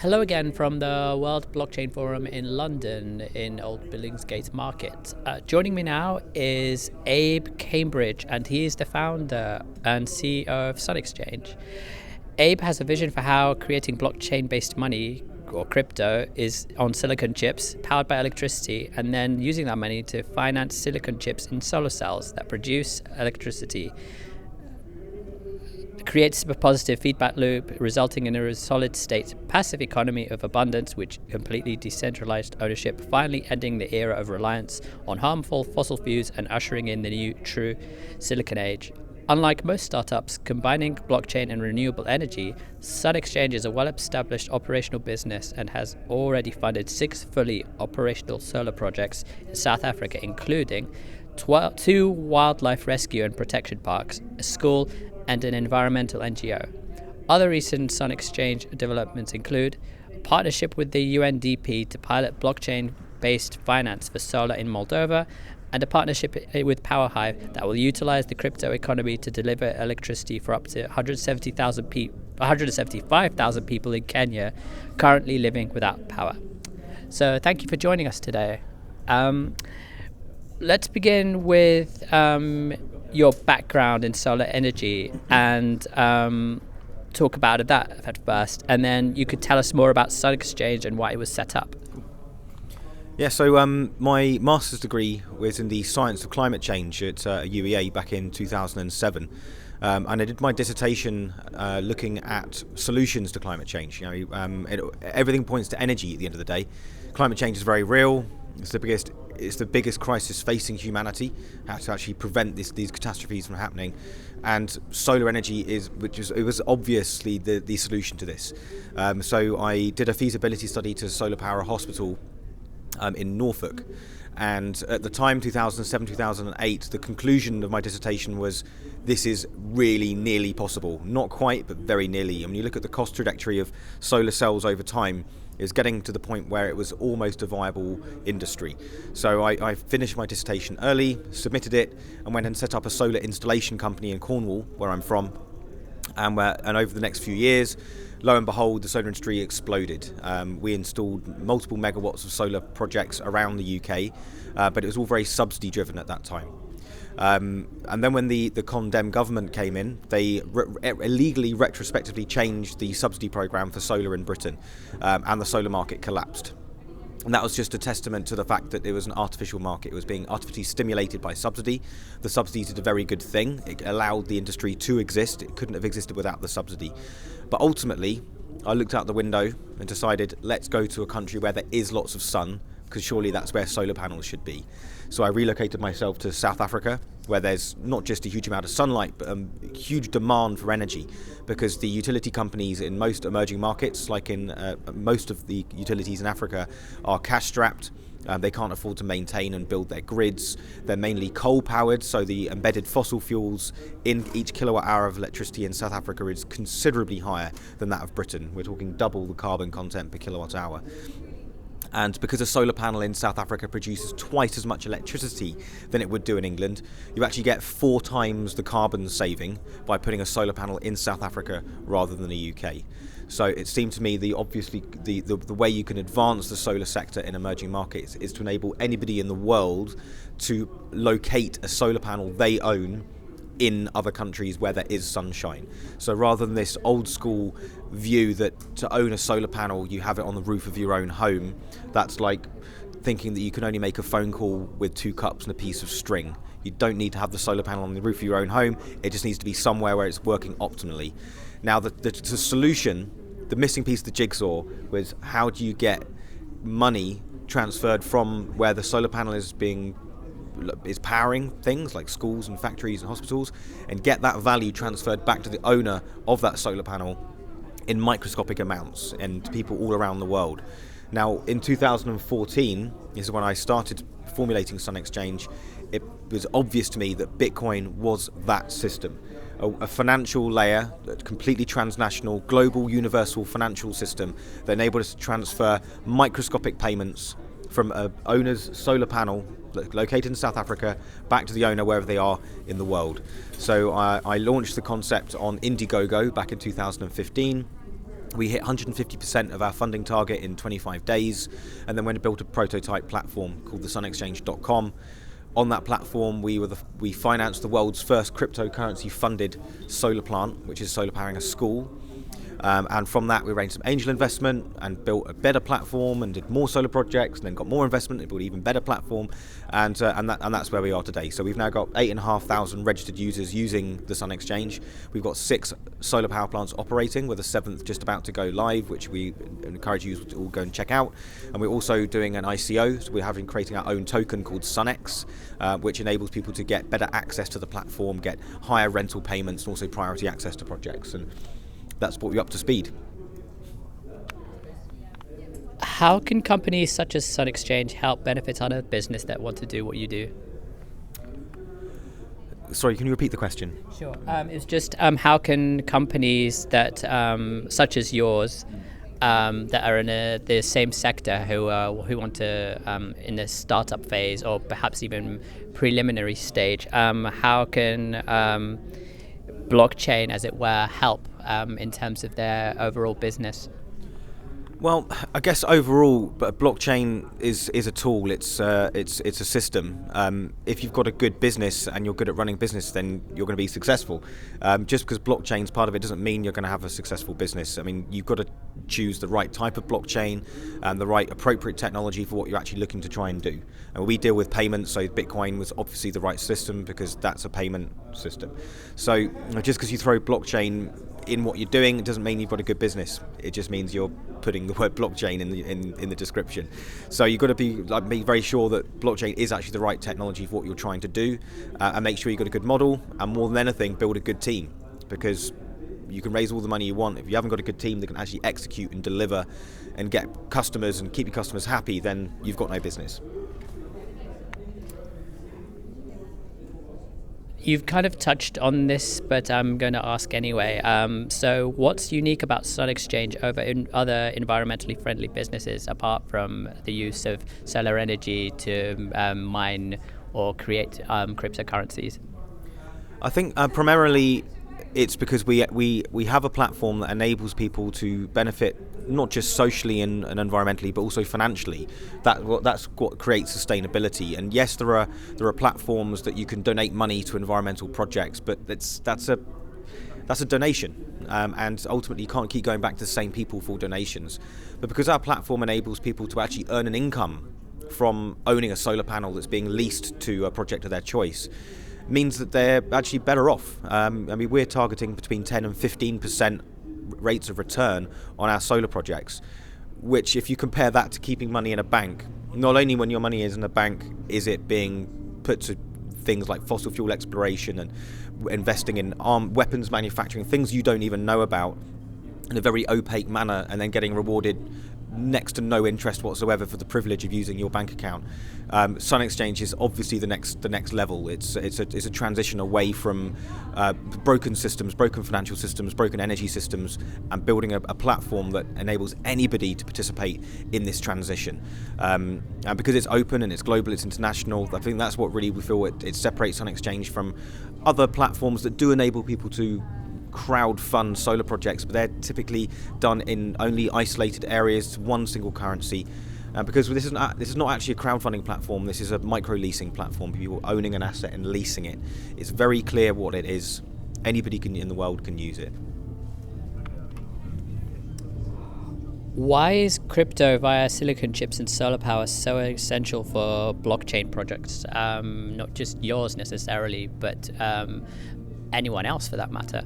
Hello again from the World Blockchain Forum in London in Old Billingsgate Market. Joining me now is Abe Cambridge, and he is the founder and CEO of Sun Exchange. Abe has a vision for how creating blockchain-based money or crypto is on silicon chips powered by electricity, and then using that money to finance silicon chips in solar cells that produce electricity. Creates a positive feedback loop, resulting in a solid state passive economy of abundance, which completely decentralized ownership, finally ending the era of reliance on harmful fossil fuels and ushering in the new true silicon age. Unlike most startups combining blockchain and renewable energy, Sun Exchange is a well-established operational business and has already funded 6 fully operational solar projects in South Africa, including 2 wildlife rescue and protection parks, a school, and an environmental NGO. Other recent Sun Exchange developments include a partnership with the UNDP to pilot blockchain-based finance for solar in Moldova, and a partnership with PowerHive that will utilize the crypto economy to deliver electricity for up to 175,000 people in Kenya currently living without power. So thank you for joining us today. Let's begin with your background in solar energy and talk about that at first, and then you could tell us more about Sun Exchange and why it was set up. Yeah, so my master's degree was in the science of climate change at UEA back in 2007. And I did my dissertation looking at solutions to climate change. Everything points to energy at the end of the day. Climate change is very real. It's the biggest crisis facing humanity. How to actually prevent these catastrophes from happening, and solar energy was obviously the solution to this. So I did a feasibility study to solar power a hospital in Norfolk, and at the time, 2007, 2008, the conclusion of my dissertation was this is really nearly possible. Not quite, but very nearly. And when you look at the cost trajectory of solar cells over time, it was getting to the point where it was almost a viable industry. So I finished my dissertation early, submitted it, and went and set up a solar installation company in Cornwall, where I'm from. And over the next few years, lo and behold, the solar industry exploded. We installed multiple megawatts of solar projects around the UK, but it was all very subsidy driven at that time. And then when the Condem government came in, they illegally retrospectively changed the subsidy programme for solar in Britain, and the solar market collapsed. And that was just a testament to the fact that it was an artificial market. It was being artificially stimulated by subsidy. The subsidy did a very good thing. It allowed the industry to exist. It couldn't have existed without the subsidy. But ultimately, I looked out the window and decided, let's go to a country where there is lots of sun, because surely that's where solar panels should be. So I relocated myself to South Africa, where there's not just a huge amount of sunlight, but a huge demand for energy, because the utility companies in most emerging markets, like in most of the utilities in Africa, are cash-strapped. They can't afford to maintain and build their grids. They're mainly coal-powered, so the embedded fossil fuels in each kilowatt-hour of electricity in South Africa is considerably higher than that of Britain. We're talking double the carbon content per kilowatt-hour. And because a solar panel in South Africa produces twice as much electricity than it would do in England, you actually get 4 times the carbon saving by putting a solar panel in South Africa rather than the UK. So it seemed to me the way you can advance the solar sector in emerging markets is to enable anybody in the world to locate a solar panel they own in other countries where there is sunshine. So rather than this old school view that to own a solar panel you have it on the roof of your own home, that's like thinking that you can only make a phone call with 2 cups and a piece of string. You don't need to have the solar panel on the roof of your own home. It just needs to be somewhere where it's working optimally. Now the solution, the missing piece of the jigsaw, was how do you get money transferred from where the solar panel is powering things like schools and factories and hospitals, and get that value transferred back to the owner of that solar panel in microscopic amounts and people all around the world. Now, in 2014, this is when I started formulating Sun Exchange. It was obvious to me that Bitcoin was that system. A financial layer, a completely transnational, global, universal financial system that enabled us to transfer microscopic payments from a owner's solar panel located in South Africa back to the owner wherever they are in the world. So I launched the concept on Indiegogo back in 2015. We hit 150% of our funding target in 25 days, and then went and built a prototype platform called the sunexchange.com. On that platform, we financed the world's first cryptocurrency-funded solar plant, which is solar powering a school. And from that, we raised some angel investment and built a better platform and did more solar projects, and then got more investment and built an even better platform, and that's where we are today. So we've now got 8,500 registered users using the Sun Exchange. We've got 6 solar power plants operating, with a 7th just about to go live, which we encourage you to all go and check out. And we're also doing an ICO, so we're creating our own token called SunX, which enables people to get better access to the platform, get higher rental payments, and also priority access to projects. And that's brought you up to speed. How can companies such as Sun Exchange help benefit other business that want to do what you do? Sorry, can you repeat the question? Sure. It's just how can companies that such as yours that are in the same sector who want to in the startup phase or perhaps even preliminary stage, how can blockchain, as it were, help in terms of their overall business? Well, I guess overall, but blockchain is a tool. It's a system. If you've got a good business and you're good at running business, then you're going to be successful. Just because blockchain's part of it doesn't mean you're going to have a successful business. I mean, you've got to choose the right type of blockchain and the right appropriate technology for what you're actually looking to try and do. And we deal with payments, so Bitcoin was obviously the right system because that's a payment system. So just because you throw blockchain in what you're doing, it doesn't mean you've got a good business. It just means you're putting the word blockchain in the description. So you've got to be very sure that blockchain is actually the right technology for what you're trying to do, and make sure you've got a good model, and more than anything, build a good team, because you can raise all the money you want. If you haven't got a good team that can actually execute and deliver and get customers and keep your customers happy, then you've got no business. You've kind of touched on this, but I'm going to ask anyway. So what's unique about Sun Exchange over other environmentally friendly businesses, apart from the use of solar energy to mine or create cryptocurrencies? I think primarily it's because we have a platform that enables people to benefit not just socially and environmentally, but also financially. That's what creates sustainability. And yes, there are platforms that you can donate money to environmental projects, but that's a donation, and ultimately you can't keep going back to the same people for donations. But because our platform enables people to actually earn an income from owning a solar panel that's being leased to a project of their choice, means that they're actually better off. I mean, we're targeting between 10 and 15% rates of return on our solar projects, which, if you compare that to keeping money in a bank, not only when your money is in a bank is it being put to things like fossil fuel exploration and investing in weapons manufacturing, things you don't even know about, in a very opaque manner, and then getting rewarded next to no interest whatsoever for the privilege of using your bank account. Sun Exchange is obviously the next level. It's a transition away from broken systems, broken financial systems, broken energy systems, and building a platform that enables anybody to participate in this transition. And because it's open and it's global, it's international, I think that's what really we feel it separates Sun Exchange from other platforms that do enable people to crowd fund solar projects, but they're typically done in only isolated areas, one single currency. Because this is not actually a crowdfunding platform, this is a micro-leasing platform, people owning an asset and leasing it. It's very clear what it is. Anybody in the world can use it. Why is crypto via silicon chips and solar power so essential for blockchain projects? Not just yours necessarily, but anyone else for that matter.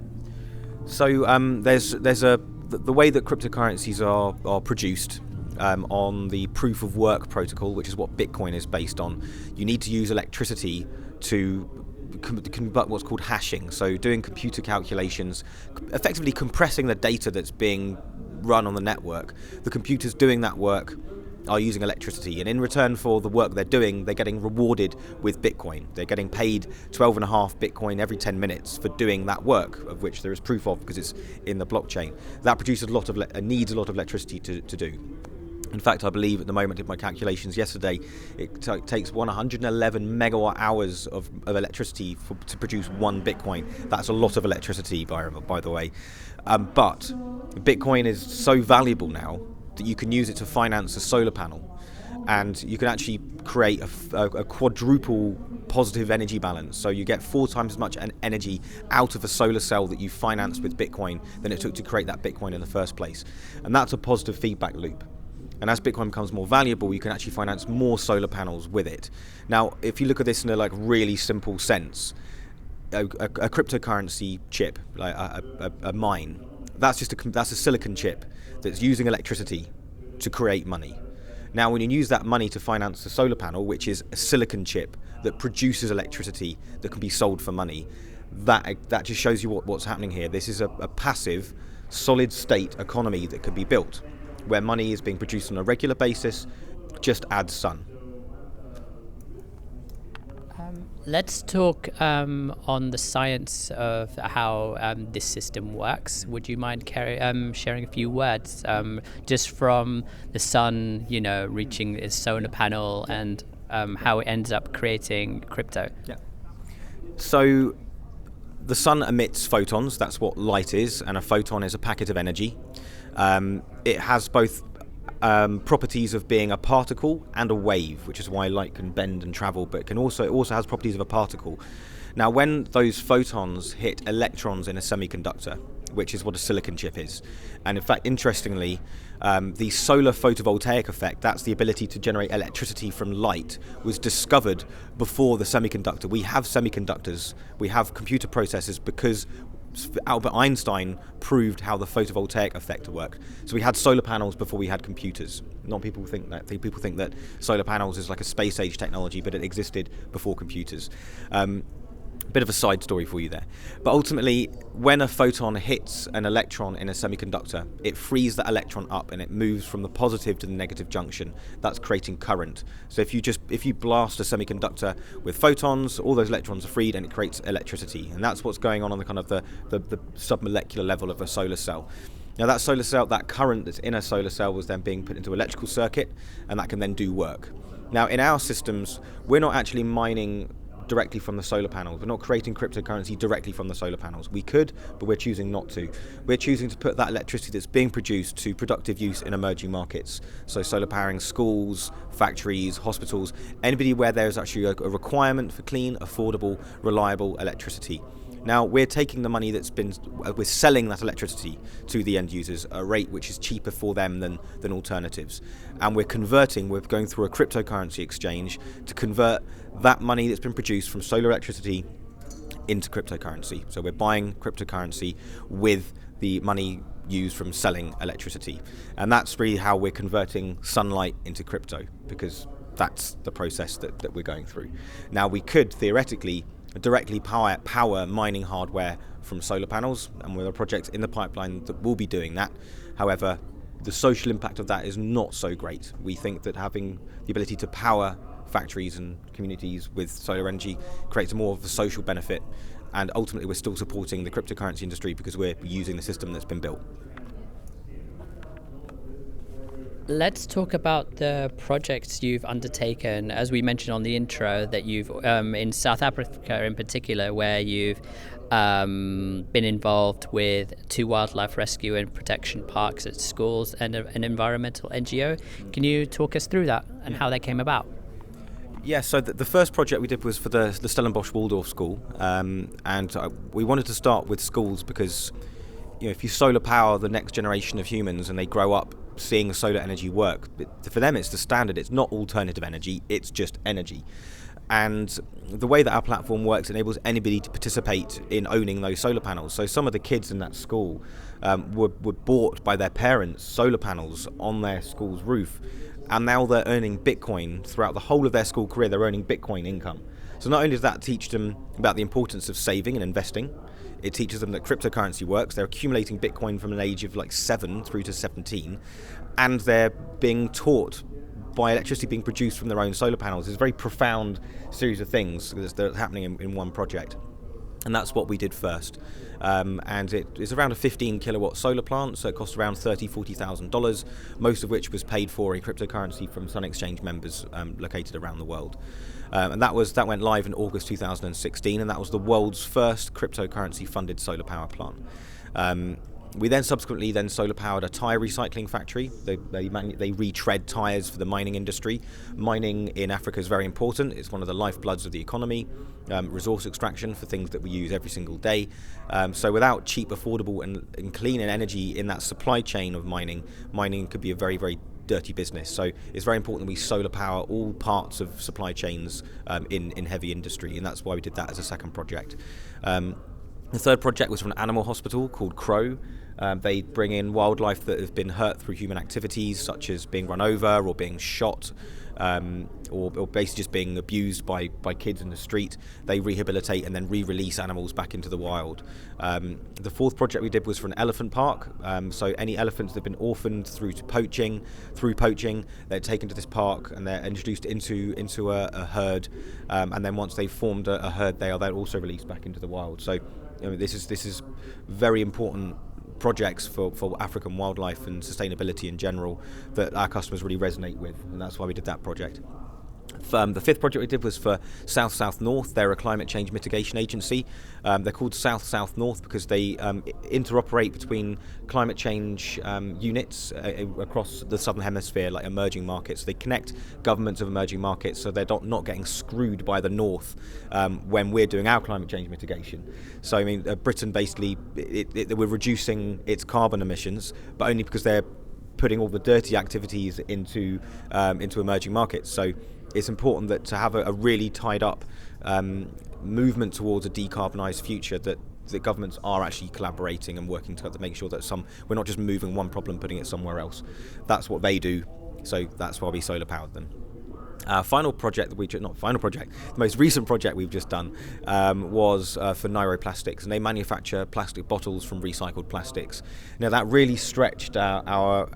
So there's the way that cryptocurrencies are produced on the proof of work protocol, which is what Bitcoin is based on. You need to use electricity to conduct what's called hashing, so doing computer calculations, effectively compressing the data that's being run on the network. The computers doing that work are using electricity, and in return for the work they're doing, they're getting rewarded with Bitcoin. They're getting paid 12.5 Bitcoin every 10 minutes for doing that work, of which there is proof of because it's in the blockchain. That produces needs a lot of electricity to do. In fact, I believe at the moment, I did my calculations yesterday, it takes 111 megawatt hours of electricity to produce one Bitcoin. That's a lot of electricity, by the way. But Bitcoin is so valuable now that you can use it to finance a solar panel. And you can actually create a quadruple positive energy balance. So you get 4 times as much energy out of a solar cell that you financed with Bitcoin than it took to create that Bitcoin in the first place. And that's a positive feedback loop. And as Bitcoin becomes more valuable, you can actually finance more solar panels with it. Now, if you look at this in a really simple sense, a cryptocurrency chip, like a mine, that's a silicon chip that's using electricity to create money. Now, when you use that money to finance the solar panel, which is a silicon chip that produces electricity that can be sold for money, that just shows you what's happening here. This is a passive, solid state economy that could be built, where money is being produced on a regular basis, just adds sun. Let's talk on the science of how this system works. Would you mind sharing a few words just from the sun, reaching its solar panel and how it ends up creating crypto? Yeah. So the sun emits photons. That's what light is, and a photon is a packet of energy. It has both properties of being a particle and a wave, which is why light can bend and travel, but it also has properties of a particle. Now, when those photons hit electrons in a semiconductor, which is what a silicon chip is, and in fact, interestingly, the solar photovoltaic effect, that's the ability to generate electricity from light, was discovered before the semiconductor. We have semiconductors, we have computer processors because Albert Einstein proved how the photovoltaic effect worked. So we had solar panels before we had computers. Not people think that. People think that solar panels is like a space age technology, but it existed before computers. Bit of a side story for you there. But ultimately, when a photon hits an electron in a semiconductor, it frees that electron up and it moves from the positive to the negative junction. That's creating current. So if you blast a semiconductor with photons, all those electrons are freed and it creates electricity. And that's what's going on the kind of the submolecular level of a solar cell. Now that solar cell, that current that's in a solar cell was then being put into an electrical circuit, and that can then do work. Now in our systems, we're not actually mining directly from the solar panels. We're not creating cryptocurrency directly from the solar panels. We could, but we're choosing not to. We're choosing to put that electricity that's being produced to productive use in emerging markets. So solar powering schools, factories, hospitals, anybody where there's actually a requirement for clean, affordable, reliable electricity. Now we're taking the money we're selling that electricity to the end users at a rate which is cheaper for them than alternatives. And we're going through a cryptocurrency exchange to convert that money that's been produced from solar electricity into cryptocurrency. So we're buying cryptocurrency with the money used from selling electricity. And that's really how we're converting sunlight into crypto, because that's the process that we're going through. Now we could theoretically directly power mining hardware from solar panels, and with a project in the pipeline that will be doing that. However, the social impact of that is not so great. We think that having the ability to power factories and communities with solar energy creates more of a social benefit, and ultimately we're still supporting the cryptocurrency industry because we're using the system that's been built. Let's talk about the projects you've undertaken, as we mentioned on the intro, that you've in South Africa in particular, where you've been involved with 2 wildlife rescue and protection parks at schools and an environmental NGO. Can you talk us through that and how that came about? Yeah, so the first project we did was for the Stellenbosch Waldorf School, and we wanted to start with schools because if you solar power the next generation of humans and they grow up seeing solar energy work, for them it's the standard. It's not alternative energy, it's just energy. And the way that our platform works enables anybody to participate in owning those solar panels. So some of the kids in that school were bought by their parents solar panels on their school's roof, and now they're earning Bitcoin throughout the whole of their school career. They're earning Bitcoin income. So not only does that teach them about the importance of saving and investing, it teaches them that cryptocurrency works. They're accumulating Bitcoin from an age of 7 through to 17, and they're being taught by electricity being produced from their own solar panels. It's a very profound series of things that are happening in one project. And that's what we did first. And it's around a 15 kilowatt solar plant, so it cost around $40,000, most of which was paid for in cryptocurrency from Sun Exchange members located around the world. And that went live in August 2016, and that was the world's first cryptocurrency funded solar power plant. We then subsequently solar powered a tyre recycling factory. They retread tyres for the mining industry. Mining in Africa is very important. It's one of the lifebloods of the economy. Resource extraction for things that we use every single day. So without cheap, affordable and clean energy in that supply chain of mining could be a very, very dirty business. So it's very important that we solar power all parts of supply chains in heavy industry, and that's why we did that as a second project. The third project was from an animal hospital called Crow. They bring in wildlife that have been hurt through human activities, such as being run over or being shot, or basically just being abused by kids in the street. They rehabilitate and then re-release animals back into the wild. The fourth project we did was for an elephant park. So any elephants that have been orphaned through poaching, they're taken to this park and they're introduced into a herd. And then once they've formed a herd, they are then also released back into the wild. So this is very important projects for African wildlife and sustainability in general that our customers really resonate with, and that's why we did that project. The fifth project we did was for South South North. They're a climate change mitigation agency. They're called South South North because they interoperate between climate change units across the southern hemisphere, like emerging markets. They connect governments of emerging markets so they're not getting screwed by the north when we're doing our climate change mitigation. So I mean, Britain basically we're reducing its carbon emissions, but only because they're putting all the dirty activities into emerging markets. So it's important that to have a really tied up movement towards a decarbonised future, that the governments are actually collaborating and working together to make sure that we're not just moving one problem, putting it somewhere else. That's what they do, so that's why we solar powered them. The most recent project we've just done was for Nyroplastics, and they manufacture plastic bottles from recycled plastics. Now that really stretched our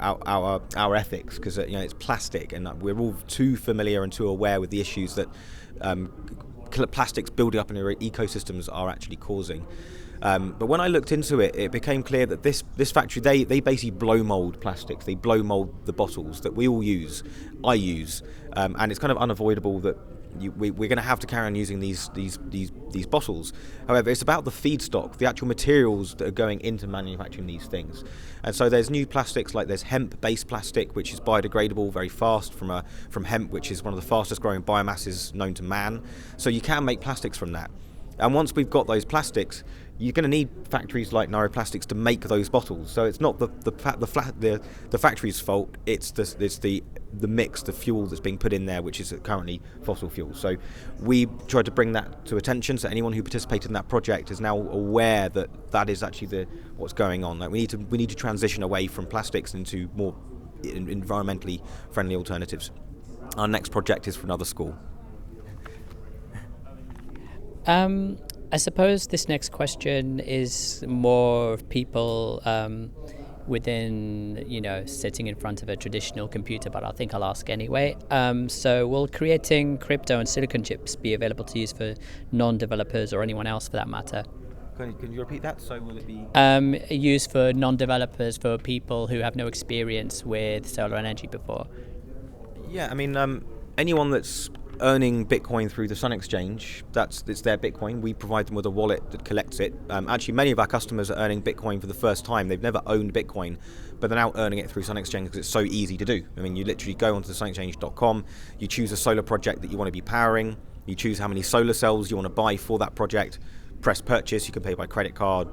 ethics, because it's plastic, and we're all too familiar and too aware with the issues that plastics building up in our ecosystems are actually causing. But when I looked into it, it became clear that this factory, they basically blow mold plastics. They blow mold the bottles that we all use, I use, and it's kind of unavoidable that we're going to have to carry on using these bottles. However, it's about the feedstock, the actual materials that are going into manufacturing these things. And so there's new plastics, like there's hemp-based plastic, which is biodegradable very fast from hemp, which is one of the fastest growing biomasses known to man. So you can make plastics from that. And once we've got those plastics, you're going to need factories like Nyroplastics to make those bottles. So it's not the factory's fault. It's the mix, the fuel that's being put in there, which is currently fossil fuel. So we tried to bring that to attention, so anyone who participated in that project is now aware that is actually what's going on. Like we need to transition away from plastics into more environmentally friendly alternatives. Our next project is for another school. I suppose this next question is more of people within, sitting in front of a traditional computer, but I think I'll ask anyway. So will creating crypto and silicon chips be available to use for non-developers or anyone else for that matter? Can you repeat that? So will it be used for non-developers, for people who have no experience with solar energy before? Yeah, I mean, anyone that's earning Bitcoin through the Sun Exchange, it's their Bitcoin. We provide them with a wallet that collects it. Actually, many of our customers are earning Bitcoin for the first time. They've never owned Bitcoin, but they're now earning it through Sun Exchange because it's so easy to do. I mean, you literally go onto the sunexchange.com, you choose a solar project that you want to be powering, you choose how many solar cells you want to buy for that project, press purchase. You can pay by credit card,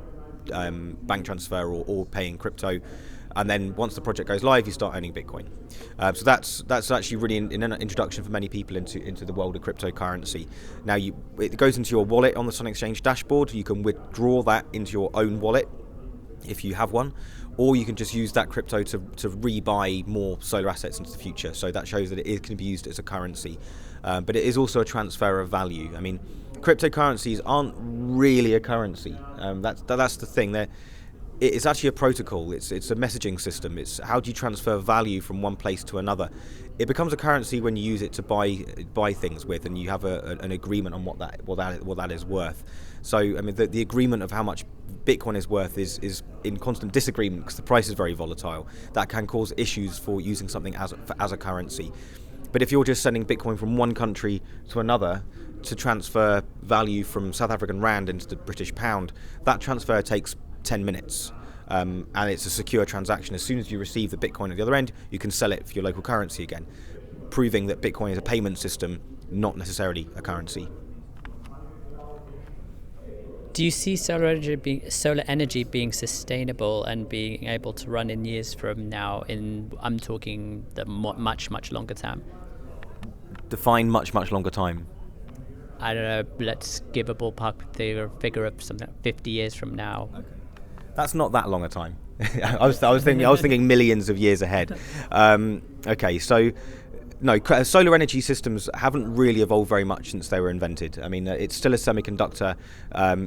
bank transfer, or pay in crypto. And then once the project goes live, you start earning Bitcoin. So that's actually really an introduction for many people into the world of cryptocurrency. Now it goes into your wallet on the Sun Exchange dashboard. You can withdraw that into your own wallet if you have one, or you can just use that crypto to rebuy more solar assets into the future. So that shows that it can be used as a currency, but it is also a transfer of value. I mean, cryptocurrencies aren't really a currency. That's the thing. It's actually a protocol. It's a messaging system. It's how do you transfer value from one place to another. It becomes a currency when you use it to buy things with, and you have an agreement on what that is worth. So I mean, the agreement of how much Bitcoin is worth is in constant disagreement because the price is very volatile. That can cause issues for using something as a currency. But if you're just sending Bitcoin from one country to another to transfer value from South African rand into the British pound, that transfer takes 10 minutes. And it's a secure transaction. As soon as you receive the Bitcoin at the other end, you can sell it for your local currency again, proving that Bitcoin is a payment system, not necessarily a currency. Do you see solar energy being sustainable and being able to run in years from now? I'm talking the much longer term. Define much longer time. I don't know. Let's give a ballpark figure of something like 50 years from now. Okay. That's not that long a time. I was thinking millions of years ahead. Okay, so no, solar energy systems haven't really evolved very much since they were invented. I mean, it's still a semiconductor.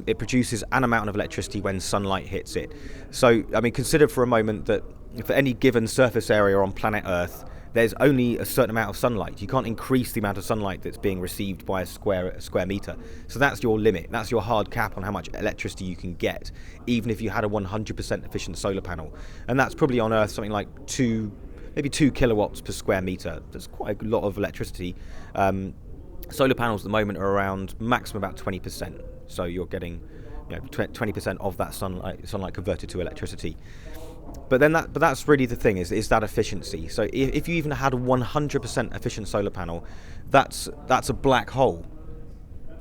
It produces an amount of electricity when sunlight hits it. So, I mean, consider for a moment that for any given surface area on planet Earth, there's only a certain amount of sunlight. You can't increase the amount of sunlight that's being received by a square meter. So that's your limit. That's your hard cap on how much electricity you can get, even if you had a 100% efficient solar panel. And that's probably on Earth something like maybe 2 kilowatts per square meter. That's quite a lot of electricity. Solar panels at the moment are around maximum about 20%. So you're getting 20% of that sunlight converted to electricity. But that's really the thing is that efficiency. So if you even had a 100% efficient solar panel, that's a black hole,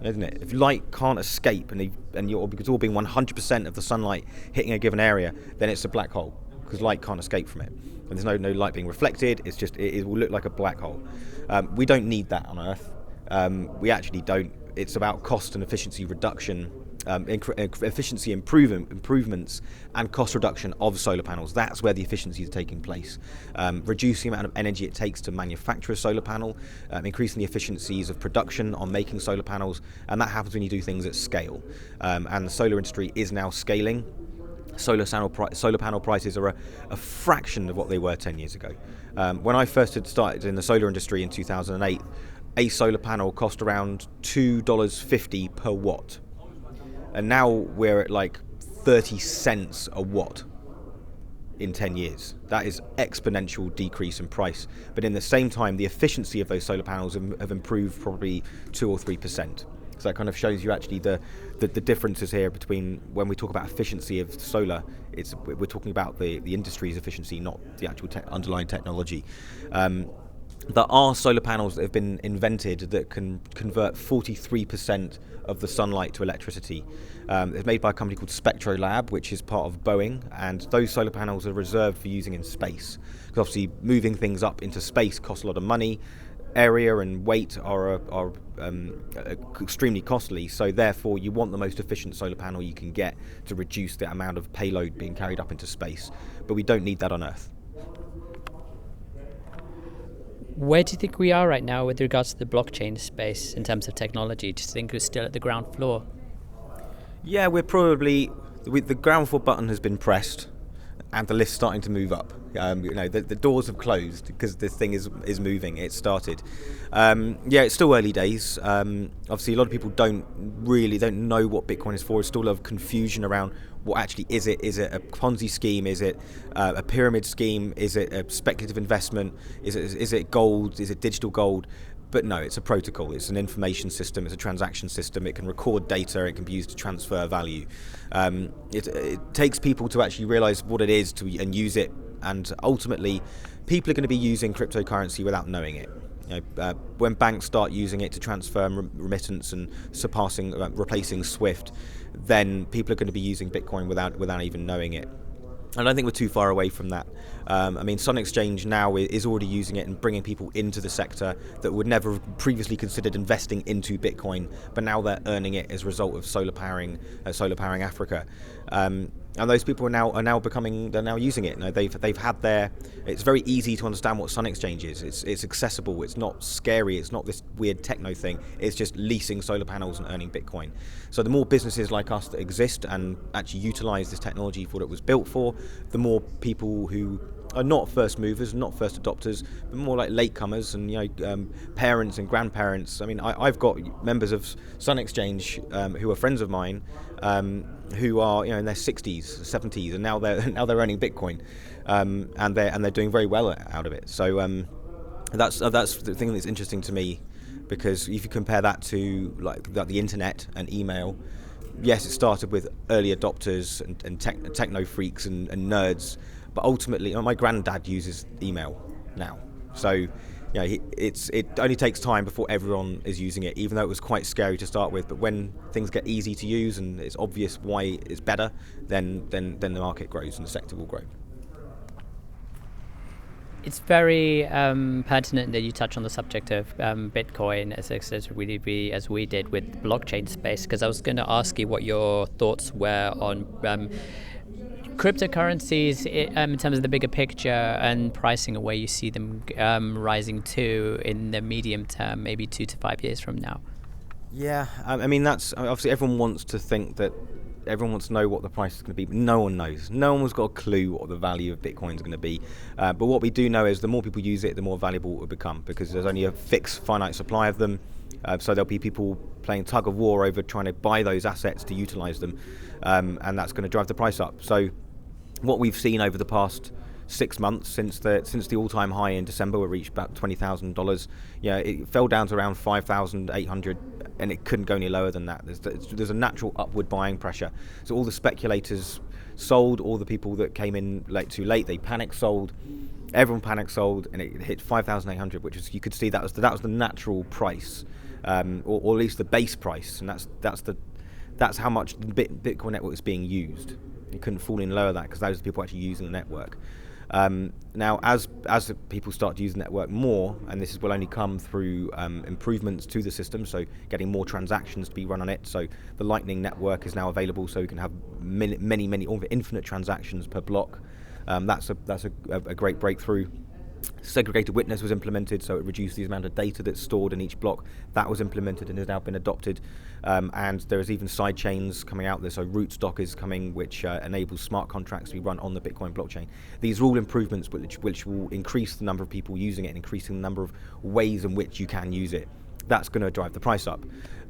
isn't it? If light can't escape and you're because all being 100% of the sunlight hitting a given area, then it's a black hole because light can't escape from it. And there's no light being reflected. It's just it will look like a black hole. We don't need that on Earth. We actually don't. It's about cost and efficiency reduction. Efficiency improvements and cost reduction of solar panels. That's where the efficiencies are taking place. Reducing the amount of energy it takes to manufacture a solar panel, increasing the efficiencies of production on making solar panels, and that happens when you do things at scale. And the solar industry is now scaling. Solar panel prices are a fraction of what they were 10 years ago. When I first had started in the solar industry in 2008, a solar panel cost around $2.50 per watt. And now we're at like 30 cents a watt in 10 years. That is exponential decrease in price. But in the same time, the efficiency of those solar panels have improved probably 2 or 3%. So that kind of shows you actually the differences here between when we talk about efficiency of solar, we're talking about the industry's efficiency, not the actual underlying technology. There are solar panels that have been invented that can convert 43% of the sunlight to electricity. It's made by a company called Spectrolab, which is part of Boeing, and those solar panels are reserved for using in space. Because obviously moving things up into space costs a lot of money. Area and weight are extremely costly, so therefore you want the most efficient solar panel you can get to reduce the amount of payload being carried up into space. But we don't need that on Earth. Where do you think we are right now with regards to the blockchain space in terms of technology? Do you think we're still at the ground floor? Yeah, we're probably... The ground floor button has been pressed and the lift's starting to move up. The doors have closed because this thing is moving. It's started. It's still early days. Obviously, a lot of people don't know what Bitcoin is for. There's still a lot of confusion around what actually is it. Is it a Ponzi scheme? Is it a pyramid scheme? Is it a speculative investment? Is it gold? Is it digital gold? But no, it's a protocol. It's an information system. It's a transaction system. It can record data. It can be used to transfer value. It takes people to actually realize what it is and use it. And ultimately, people are going to be using cryptocurrency without knowing it. When banks start using it to transfer remittance and replacing SWIFT, then people are going to be using Bitcoin without even knowing it. I don't think we're too far away from that. Sun Exchange now is already using it and bringing people into the sector that would never have previously considered investing into Bitcoin, but now they're earning it as a result of solar powering Africa. And those people are now becoming, they're now using it. You know, they've had their. It's very easy to understand what Sun Exchange is. It's accessible. It's not scary. It's not this weird techno thing. It's just leasing solar panels and earning Bitcoin. So the more businesses like us that exist and actually utilize this technology for what it was built for, the more people who are not first movers, not first adopters, but more like latecomers and parents and grandparents. I mean, I've got members of Sun Exchange who are friends of mine who are in their 60s, 70s, and now they're earning Bitcoin, and they're doing very well out of it. So that's the thing that's interesting to me, because if you compare that to like the internet and email. Yes, it started with early adopters and techno freaks and nerds. But ultimately, my granddad uses email now. So, it only takes time before everyone is using it, even though it was quite scary to start with. But when things get easy to use and it's obvious why it's better, then the market grows and the sector will grow. It's very pertinent that you touch on the subject of Bitcoin as accessibility as we did with blockchain space, because I was going to ask you what your thoughts were on cryptocurrencies in terms of the bigger picture and pricing, and where you see them rising to in the medium term, maybe 2 to 5 years from now. Yeah, I mean, that's obviously everyone wants to think that everyone wants to know what the price is going to be, but no one knows. No one's got a clue what the value of Bitcoin is going to be. But what we do know is the more people use it, the more valuable it will become, because there's only a fixed finite supply of them. So there'll be people playing tug of war over trying to buy those assets to utilize them, and that's going to drive the price up. So what we've seen over the past 6 months since the all-time high in December, we reached about $20,000. It fell down to around 5,800, and it couldn't go any lower than that. There's a natural upward buying pressure. So all the speculators sold, all the people that came in too late, they panic sold. Everyone panic sold, and it hit 5,800, which is, you could see that was the natural price, or at least the base price, and that's how much the Bitcoin network is being used. You couldn't fall in lower that, because those are the people actually using the network. Now, as people start to use the network more, and this will only come through improvements to the system, so getting more transactions to be run on it. So the Lightning network is now available, so you can have many, or infinite transactions per block. That's a great breakthrough. Segregated witness was implemented, so it reduced the amount of data that's stored in each block. That was implemented and has now been adopted. And there is even side chains coming out there. So Rootstock is coming, which enables smart contracts to be run on the Bitcoin blockchain. These are all improvements which will increase the number of people using it and increasing the number of ways in which you can use it. That's going to drive the price up.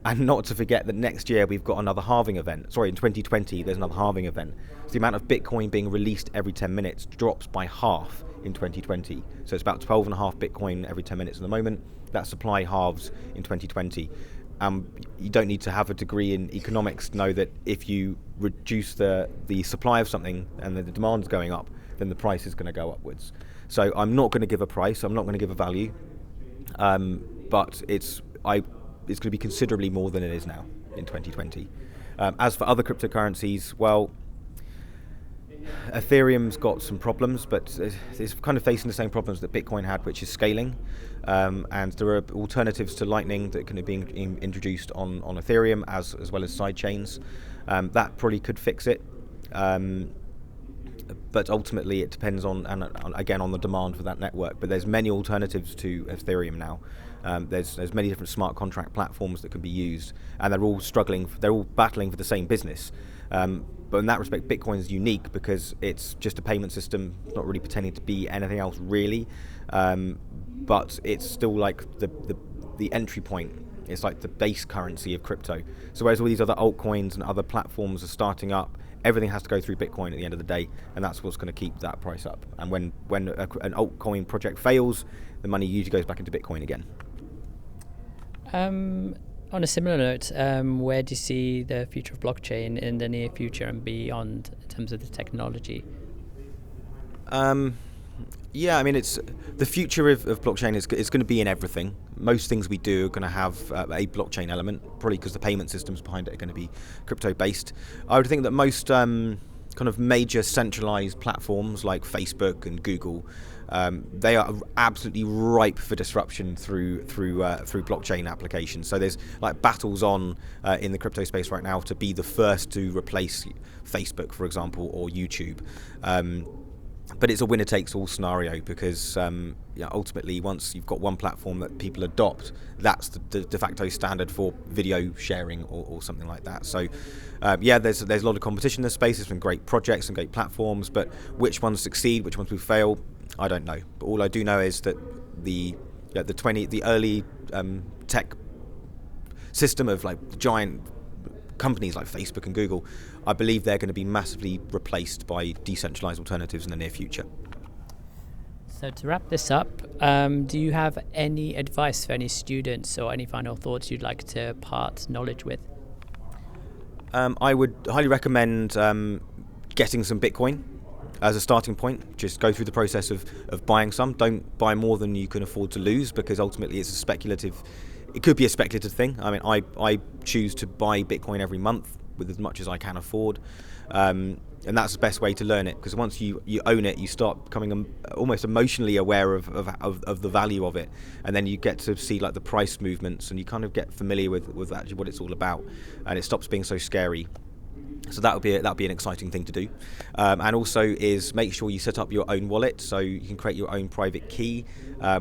And not to forget that next year we've got another halving event. Sorry, in 2020 there's another halving event. So the amount of Bitcoin being released every 10 minutes drops by half in 2020. So it's about 12.5 Bitcoin every 10 minutes at the moment. That supply halves in 2020. You don't need to have a degree in economics to know that if you reduce the supply of something and the demand's going up, then the price is going to go upwards. So I'm not going to give a price. I'm not going to give a value. But it's going to be considerably more than it is now in 2020. As for other cryptocurrencies, well, Ethereum's got some problems, but it's kind of facing the same problems that Bitcoin had, which is scaling. And there are alternatives to Lightning that can be introduced on Ethereum as well as side chains. That probably could fix it. But ultimately it depends on the demand for that network. But there's many alternatives to Ethereum now. There's many different smart contract platforms that can be used, and they're all battling for the same business. But in that respect, Bitcoin is unique because it's just a payment system, not really pretending to be anything else really. But it's still like the entry point. It's like the base currency of crypto. So whereas all these other altcoins and other platforms are starting up, everything has to go through Bitcoin at the end of the day, and that's what's going to keep that price up. And when an altcoin project fails, the money usually goes back into Bitcoin again. On a similar note, where do you see the future of blockchain in the near future and beyond in terms of the technology? Yeah, I mean, it's the future of blockchain is going to be in everything. Most things we do are going to have a blockchain element, probably because the payment systems behind it are going to be crypto-based. I would think that most kind of major centralized platforms like Facebook and Google they are absolutely ripe for disruption through blockchain applications. So there's like battles on in the crypto space right now to be the first to replace Facebook, for example, or YouTube. But it's a winner-takes-all scenario because ultimately, once you've got one platform that people adopt, that's the de facto standard for video sharing or something like that. So, there's a lot of competition in this space. There's been great projects and great platforms, but which ones succeed, which ones will fail, I don't know. But all I do know is that the early tech system of like giant companies like Facebook and Google, I believe they're going to be massively replaced by decentralized alternatives in the near future. So to wrap this up, do you have any advice for any students or any final thoughts you'd like to part knowledge with? I would highly recommend getting some Bitcoin as a starting point. Just go through the process of buying some. Don't buy more than you can afford to lose, because ultimately it could be a speculative thing. I mean, I choose to buy Bitcoin every month with as much as I can afford, and that's the best way to learn it, because once you own it, you start becoming almost emotionally aware of the value of it, and then you get to see like the price movements, and you kind of get familiar with actually what it's all about, and it stops being so scary. So that would be an exciting thing to do, and also is make sure you set up your own wallet, so you can create your own private key,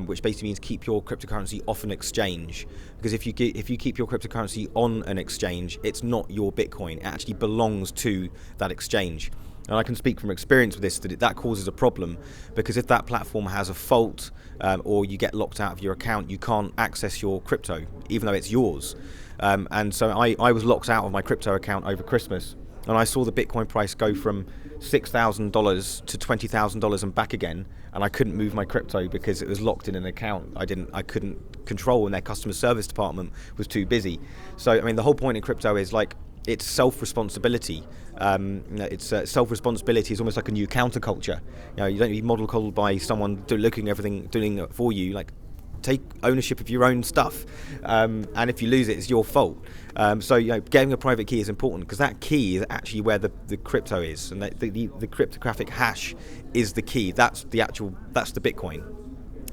which basically means keep your cryptocurrency off an exchange. Because if you keep your cryptocurrency on an exchange, it's not your Bitcoin; it actually belongs to that exchange. And I can speak from experience with this that causes a problem, because if that platform has a fault or you get locked out of your account, you can't access your crypto, even though it's yours. And so I was locked out of my crypto account over Christmas, and I saw the Bitcoin price go from $6,000 to $20,000 and back again, and I couldn't move my crypto because it was locked in an account I couldn't control, and their customer service department was too busy. So I mean, the whole point in crypto is like, it's self-responsibility. Self-responsibility is almost like a new counterculture. You don't be model coddled by someone doing it for you. Like, take ownership of your own stuff, and if you lose it, it's your fault. So getting a private key is important, because that key is actually where the crypto is, and the cryptographic hash is the key. That's the Bitcoin.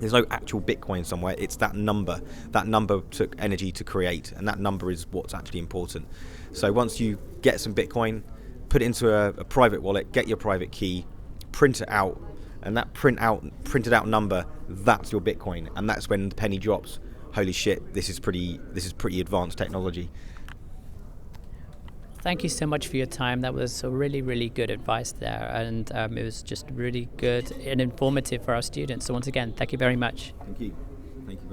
There's no actual Bitcoin somewhere. It's that number. That number took energy to create, and that number is what's actually important. So once you get some Bitcoin, put it into a private wallet, get your private key, print it out, and that printed out number, that's your Bitcoin, and that's when the penny drops. Holy shit, this is pretty advanced technology. Thank you so much for your time. That was a really, really good advice there, and it was just really good and informative for our students. So once again, thank you very much. Thank you. Thank you.